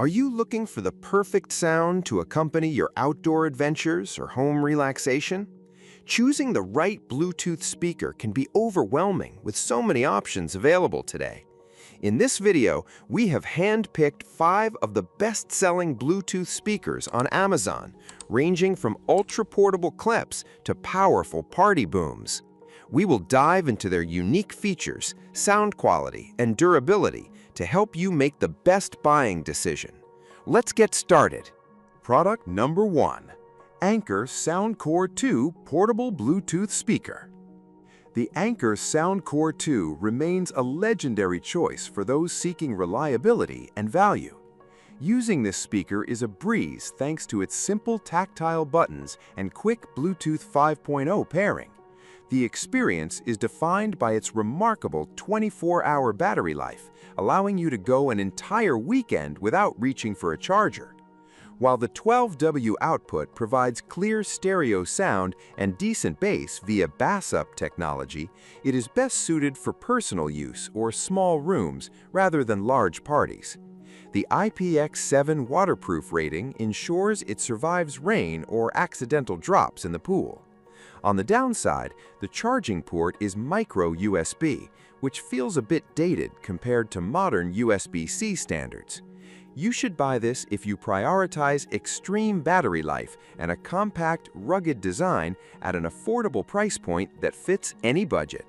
Are you looking for the perfect sound to accompany your outdoor adventures or home relaxation? Choosing the right Bluetooth speaker can be overwhelming with so many options available today. In this video, we have hand-picked 5 of the best-selling Bluetooth speakers on Amazon, ranging from ultra-portable clips to powerful party booms. We will dive into their unique features, sound quality, and durability to help you make the best buying decision. Let's get started. Product number 1. Anker Soundcore 2 Portable Bluetooth Speaker. The Anker Soundcore 2 remains a legendary choice for those seeking reliability and value. Using this speaker is a breeze thanks to its simple tactile buttons and quick Bluetooth 5.0 pairing. The experience is defined by its remarkable 24-hour battery life, allowing you to go an entire weekend without reaching for a charger. While the 12W output provides clear stereo sound and decent bass via bass-up technology, it is best suited for personal use or small rooms rather than large parties. The IPX7 waterproof rating ensures it survives rain or accidental drops in the pool. On the downside, the charging port is micro USB, which feels a bit dated compared to modern USB-C standards. You should buy this if you prioritize extreme battery life and a compact, rugged design at an affordable price point that fits any budget.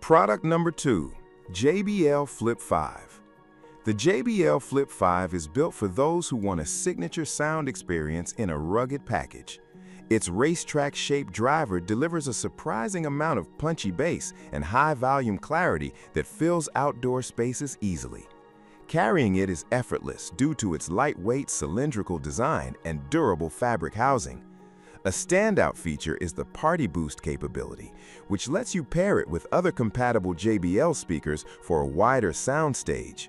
Product number 2. JBL Flip 5. The JBL Flip 5 is built for those who want a signature sound experience in a rugged package. Its racetrack-shaped driver delivers a surprising amount of punchy bass and high-volume clarity that fills outdoor spaces easily. Carrying it is effortless due to its lightweight cylindrical design and durable fabric housing. A standout feature is the Party Boost capability, which lets you pair it with other compatible JBL speakers for a wider soundstage.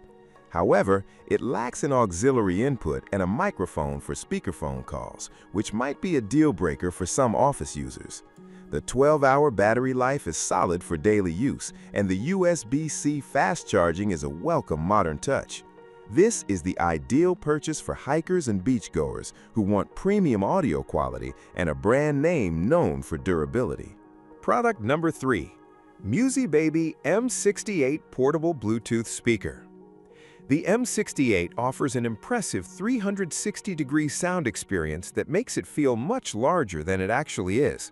However, it lacks an auxiliary input and a microphone for speakerphone calls, which might be a deal-breaker for some office users. The 12-hour battery life is solid for daily use, and the USB-C fast charging is a welcome modern touch. This is the ideal purchase for hikers and beachgoers who want premium audio quality and a brand name known for durability. Product number 3. MusiBaby M68 Portable Bluetooth Speaker. The M68 offers an impressive 360-degree sound experience that makes it feel much larger than it actually is.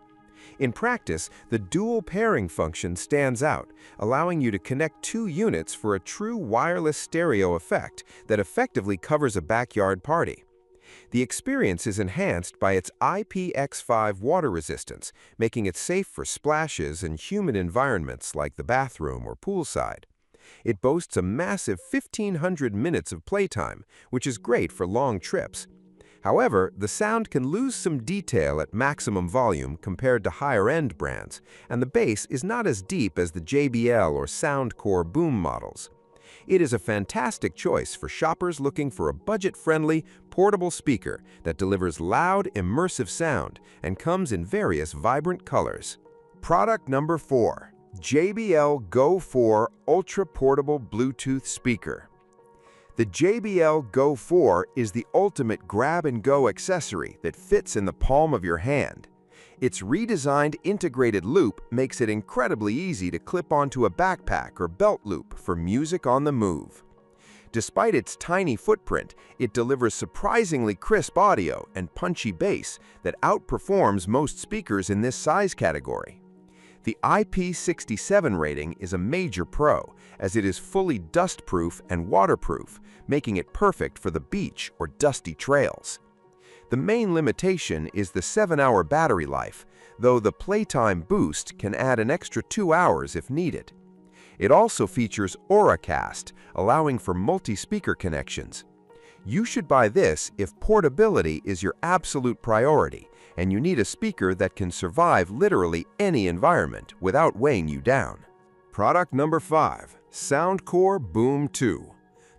In practice, the dual pairing function stands out, allowing you to connect 2 units for a true wireless stereo effect that effectively covers a backyard party. The experience is enhanced by its IPX5 water resistance, making it safe for splashes in humid environments like the bathroom or poolside. It boasts a massive 1,500 minutes of playtime, which is great for long trips. However, the sound can lose some detail at maximum volume compared to higher-end brands, and the bass is not as deep as the JBL or Soundcore boom models. It is a fantastic choice for shoppers looking for a budget-friendly, portable speaker that delivers loud, immersive sound and comes in various vibrant colors. Product number 4. JBL Go 4 Ultra Portable Bluetooth Speaker. The JBL Go 4 is the ultimate grab-and-go accessory that fits in the palm of your hand. Its redesigned integrated loop makes it incredibly easy to clip onto a backpack or belt loop for music on the move. Despite its tiny footprint, it delivers surprisingly crisp audio and punchy bass that outperforms most speakers in this size category. The IP67 rating is a major pro, as it is fully dust-proof and waterproof, making it perfect for the beach or dusty trails. The main limitation is the 7-hour battery life, though the Playtime Boost can add an extra 2 hours if needed. It also features AuraCast, allowing for multi-speaker connections. You should buy this if portability is your absolute priority, and you need a speaker that can survive literally any environment without weighing you down. Product number 5. Soundcore Boom 2.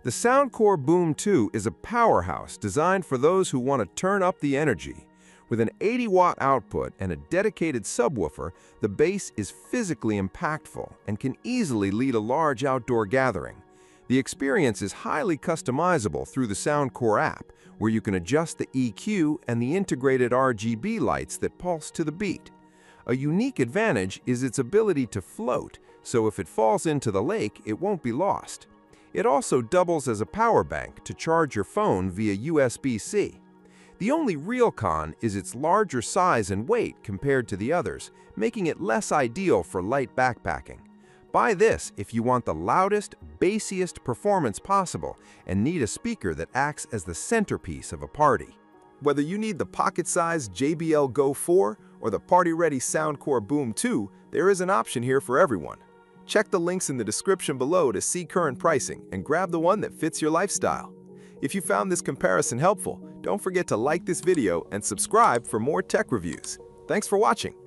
The Soundcore Boom 2 is a powerhouse designed for those who want to turn up the energy. With an 80-watt output and a dedicated subwoofer, the bass is physically impactful and can easily lead a large outdoor gathering. The experience is highly customizable through the Soundcore app, where you can adjust the EQ and the integrated RGB lights that pulse to the beat. A unique advantage is its ability to float, so if it falls into the lake, it won't be lost. It also doubles as a power bank to charge your phone via USB-C. The only real con is its larger size and weight compared to the others, making it less ideal for light backpacking. Buy this if you want the loudest, bassiest performance possible and need a speaker that acts as the centerpiece of a party. Whether you need the pocket-sized JBL Go 4 or the party-ready Soundcore Boom 2, there is an option here for everyone. Check the links in the description below to see current pricing and grab the one that fits your lifestyle. If you found this comparison helpful, don't forget to like this video and subscribe for more tech reviews. Thanks for watching.